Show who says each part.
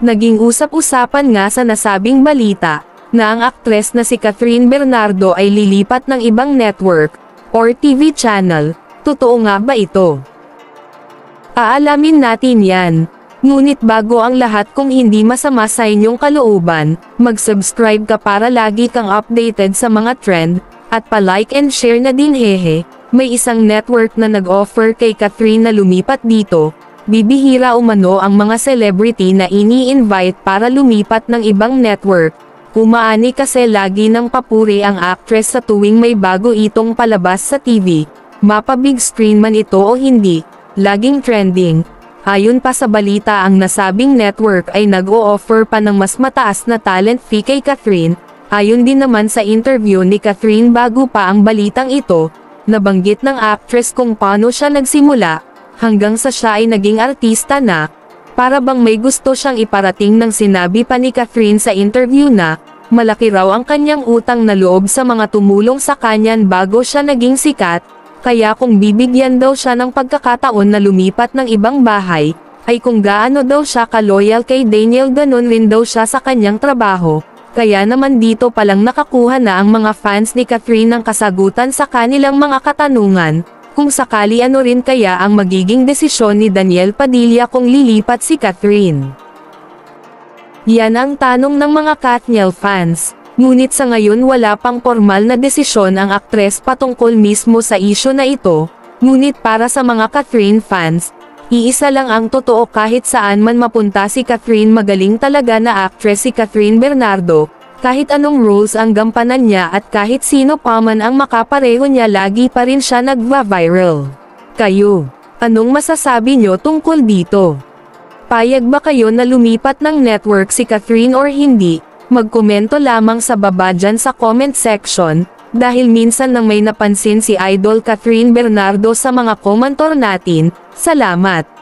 Speaker 1: Naging usap-usapan nga sa nasabing balita, na ang aktres na si Catherine Bernardo ay lilipat ng ibang network, or TV channel. Totoo nga ba ito? Aalamin natin yan. Ngunit bago ang lahat, kung hindi masama sa inyong kalooban, mag-subscribe ka para lagi kang updated sa mga trend, at pa-like and share na din hehe. May isang network na nag-offer kay Catherine na lumipat dito. Bibihira umano ang mga celebrity na ini-invite para lumipat ng ibang network. Umaani kasi lagi ng papuri ang actress sa tuwing may bago itong palabas sa TV. Mapa-big screen man ito o hindi, laging trending. Ayon pa sa balita, ang nasabing network ay nag-o-offer pa ng mas mataas na talent fee kay Catherine. Ayon din naman sa interview ni Catherine bago pa ang balitang ito, nabanggit ng actress kung paano siya nagsimula, hanggang sa siya ay naging artista na. Para bang may gusto siyang iparating, nang sinabi pa ni Catherine sa interview na, malaki raw ang kanyang utang na loob sa mga tumulong sa kanyan bago siya naging sikat, kaya kung bibigyan daw siya ng pagkakataon na lumipat ng ibang bahay, ay kung gaano daw siya ka-loyal kay Daniel, ganon rin daw siya sa kanyang trabaho. Kaya naman dito palang nakakuha na ang mga fans ni Catherine ng kasagutan sa kanilang mga katanungan, kung sakali ano rin kaya ang magiging desisyon ni Daniel Padilla kung lilipat si Catherine. Yan ang tanong ng mga Katniel fans, ngunit sa ngayon wala pang formal na desisyon ang aktres patungkol mismo sa isyu na ito, ngunit para sa mga Catherine fans, iisa lang ang totoo, kahit saan man mapunta si Catherine, magaling talaga na actress si Catherine Bernardo. Kahit anong roles ang gampanan niya at kahit sino pa man ang makapareho niya, lagi pa rin siya nagva-viral. Kayo, anong masasabi nyo tungkol dito? Payag ba kayo na lumipat ng network si Catherine or hindi? Magkomento lamang sa baba dyan sa comment section, dahil minsan nang may napansin si Idol Catherine Bernardo sa mga komentor natin. Salamat!